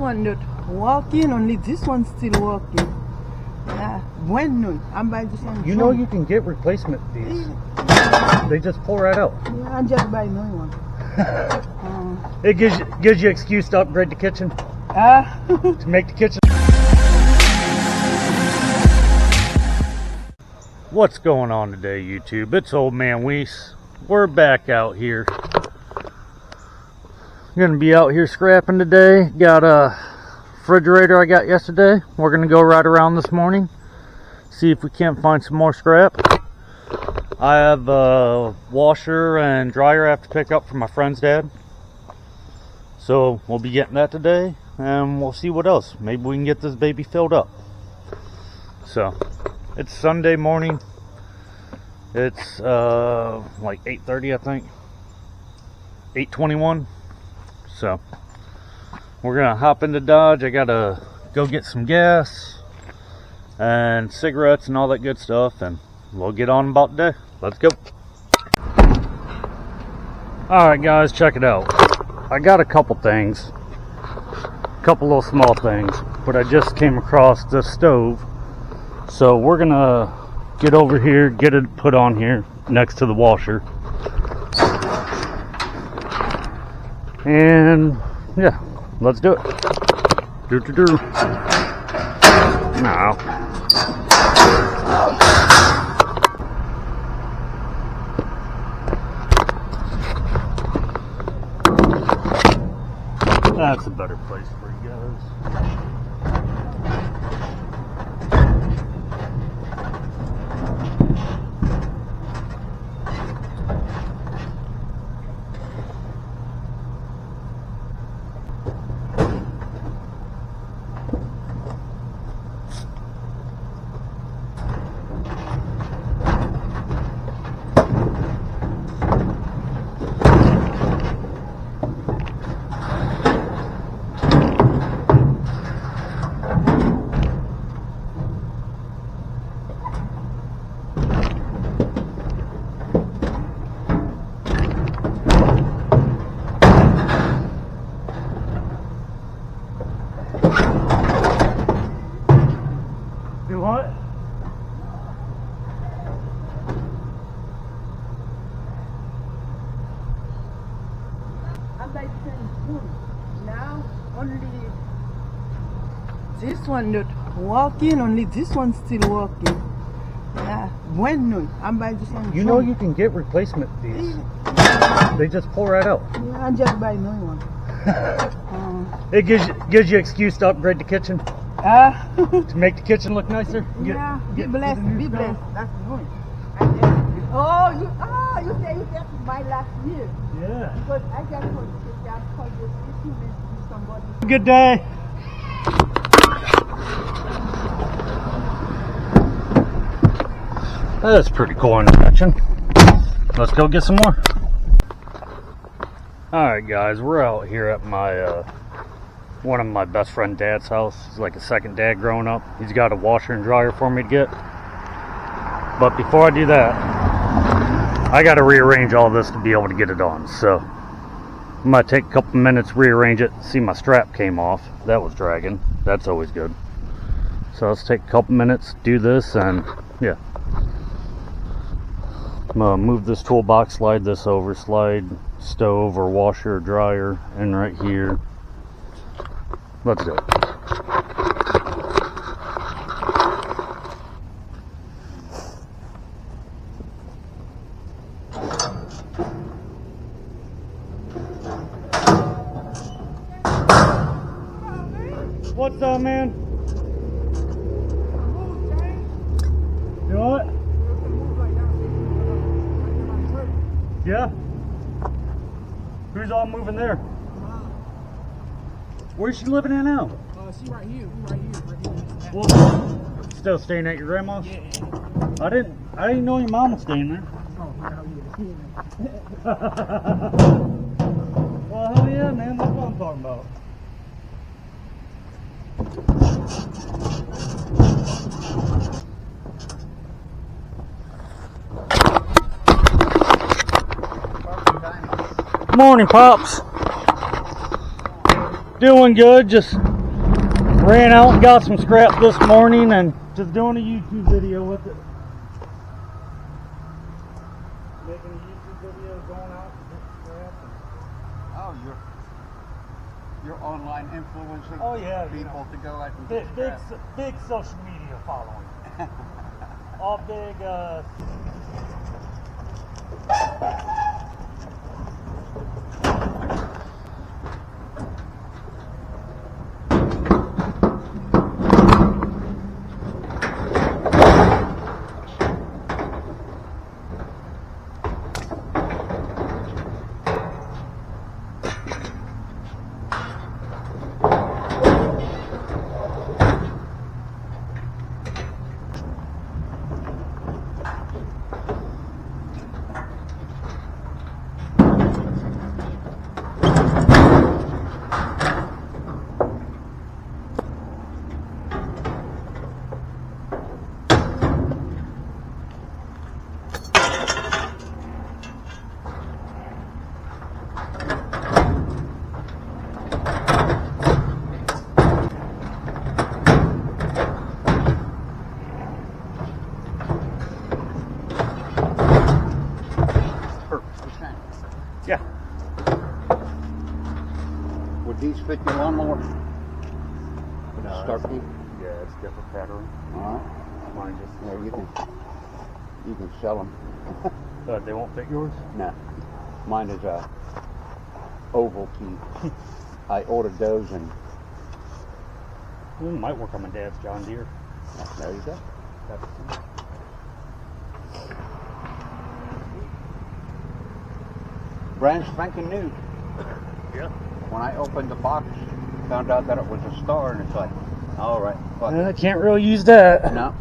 one not working, only this one's still working. When I'm buying this one. You know you can get replacement these. They just pull right out. Yeah, I'm just buying new one. It gives you excuse to upgrade the kitchen. To make the kitchen. What's going on today, YouTube? It's Old Man Weiss. We're back out here. Gonna be out here scrapping today. Got a refrigerator I got yesterday. We're gonna go right around this morning, see if we can't find some more scrap. I have a washer and dryer I have to pick up from my friend's dad, so we'll be getting that today, and we'll see what else. Maybe we can get this baby filled up. So it's Sunday morning. It's like 8:30, I think, 8:21. So we're gonna hop into Dodge. I gotta go get some gas and cigarettes and all that good stuff, and we'll get on about the day. Let's go. Alright guys, check it out. I got a couple things, a couple little small things, but I just came across this stove, so we're gonna get over here, get it put on here next to the washer, and yeah, let's do it. Now that's a better place for you guys. Do what? I'm like now only this one not working, only this one's still working. When noon, I'm buying this one. You know you can get replacement these. They just pull right out. Yeah, I'm just buying new one. It gives you excuse to upgrade the kitchen. To make the kitchen look nicer. Yeah, be blessed, be blessed. That's new. You say you get to buy last year. Yeah. Because I just want to get call this issue with somebody. Good day. That's pretty cool inspection. Let's go get some more. Alright guys, we're out here at my one of my best friend dad's house. He's like a second dad growing up. He's got a washer and dryer for me to get. But before I do that, I got to rearrange all this to be able to get it on. So I'm going to take a couple minutes, rearrange it. See, my strap came off. That was dragging. That's always good. So let's take a couple minutes, do this, and yeah. I'm going to move this toolbox, slide this over, slide stove or washer or dryer in right here. Let's do it. What's up, man? You know what? Yeah? Who's all moving there? Where's she living at now? She right here. Right here. Well, still staying at your grandma's? Yeah. I didn't know your mom was staying there. Oh, yeah. Well, hell yeah, man. That's what I'm talking about. Morning, Pops. Doing good, just Ran out and got some scrap this morning and just doing a YouTube video with it. Making a YouTube video, going out to get scrap. Oh, you're online influencing Oh yeah, people to go out and big, get big, scrap. big social media following. All big. Yeah. Would these fit your lawnmower? No, Start me? Yeah, it's different pattern. All right. Mine just. Yeah, you can sell them. They won't fit yours? No, mine is a oval key. I ordered those and It might work on my dad's John Deere. there you go. Brand spanking new. Yeah. When I opened the box, found out that it was a star, and it's like, all right, fuck I can't really use that. it. No.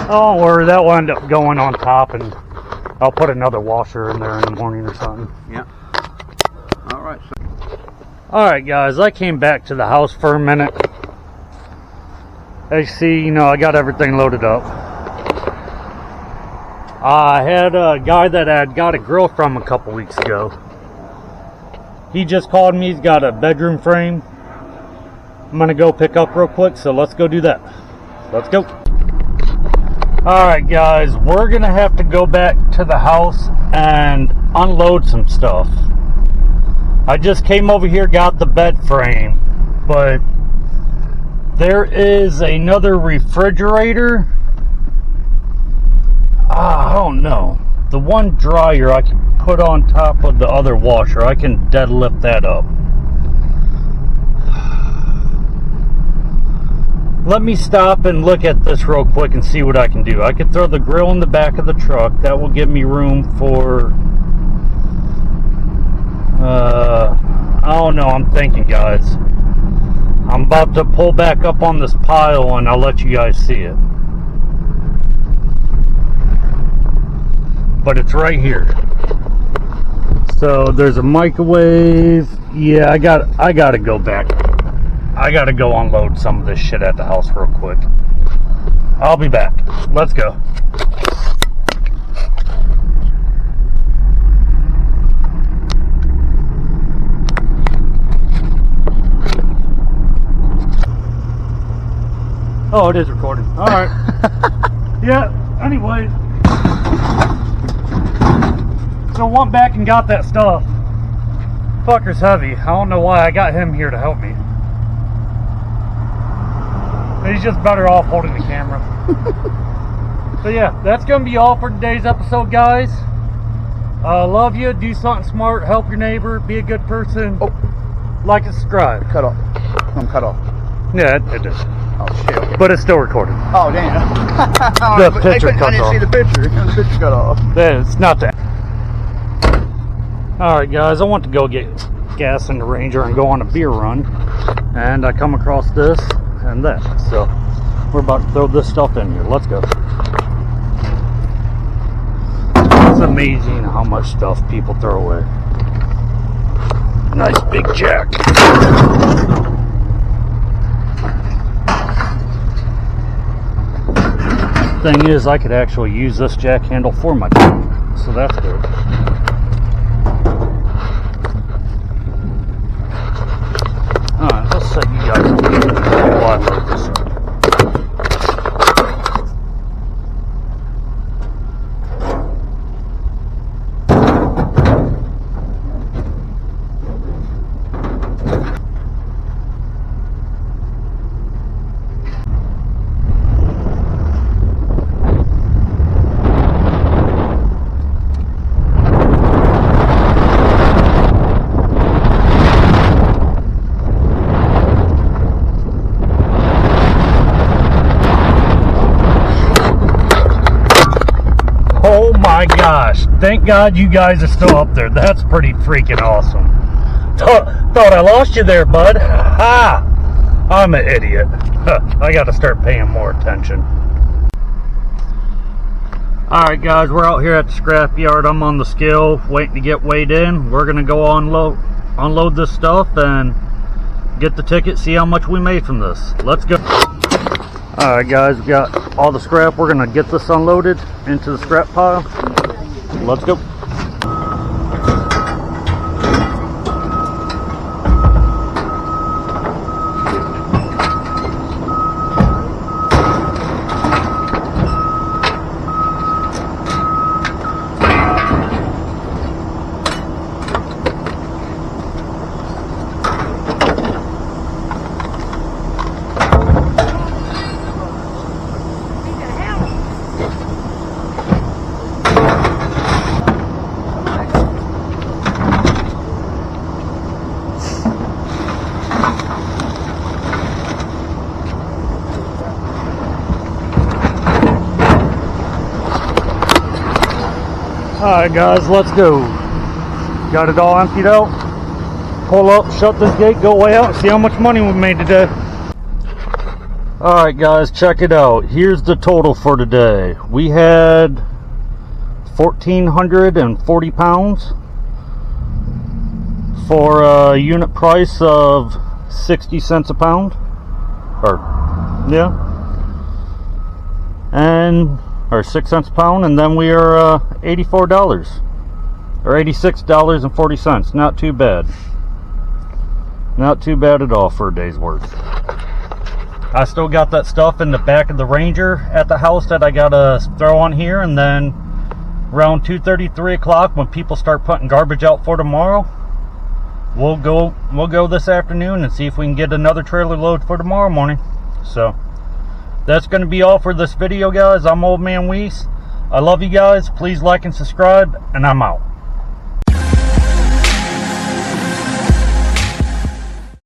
Don't worry, that will end up going on top, and I'll put another washer in there in the morning or something. Yeah. All right. So Alright guys, I came back to the house for a minute. As you see, I got everything loaded up. I had a guy that I had got a grill from a couple weeks ago. He just called me, he's got a bedroom frame. I'm gonna go pick up real quick, so let's go do that. Let's go. Alright guys, we're gonna have to go back to the house and unload some stuff. I just came over here, got the bed frame, but there is another refrigerator. I don't know. The one dryer I can put on top of the other washer. I can deadlift that up. Let me stop and look at this real quick and see what I can do. I could throw the grill in the back of the truck. That will give me room for... I don't know, I'm thinking, guys. I'm about to pull back up on this pile and I'll let you guys see it. But it's right here. So there's a microwave. Yeah, I gotta go back. I gotta go unload some of this shit at the house real quick. I'll be back. Let's go. Oh, it is recording. Alright. Yeah, anyway. So went back and got that stuff. Fucker's heavy. I don't know why I got him here to help me. He's just better off holding the camera. So yeah, that's going to be all for today's episode, guys. Love you. Do something smart. Help your neighbor. Be a good person. Oh. Like and subscribe. cut off. I'm cut off. Yeah, it is. Oh shit. Okay. But it's still recording. Oh damn. The picture I cut didn't off. see the picture. The picture cut off. It's not that. Alright guys, I want to go get gas in the Ranger and go on a beer run. And I come across this and that. So we're about to throw this stuff in here. Let's go. It's amazing how much stuff people throw away. Nice big jack. thing is, I could actually use this jack handle for my truck, so that's good. Alright, let's set you guys up while I load this up. Oh my gosh, thank God you guys are still up there. That's pretty freaking awesome. Thought I lost you there, bud. Ha! I'm an idiot. I gotta start paying more attention. Alright guys, we're out here at the scrap yard. I'm on the scale waiting to get weighed in. We're gonna go unload this stuff and get the ticket, see how much we made from this. Let's go. Alright guys, we got all the scrap. We're gonna get this unloaded into the scrap pile. Let's go. Alright guys, let's go. Got it all emptied out. Pull up, shut this gate, go way out, see how much money we made today. Alright guys, check it out. Here's the total for today. We had 1,440 pounds for a unit price of 60 cents a pound. Or 6 cents a pound, and then we are $84 or $86.40. Not too bad. Not too bad at all for a day's work. I still got that stuff in the back of the Ranger at the house that I gotta throw on here, and then around 2:30, 3 o'clock, when people start putting garbage out for tomorrow, we'll go this afternoon and see if we can get another trailer load for tomorrow morning. So that's going to be all for this video, guys. I'm Old Man Weiss. I love you guys. Please like and subscribe, and I'm out.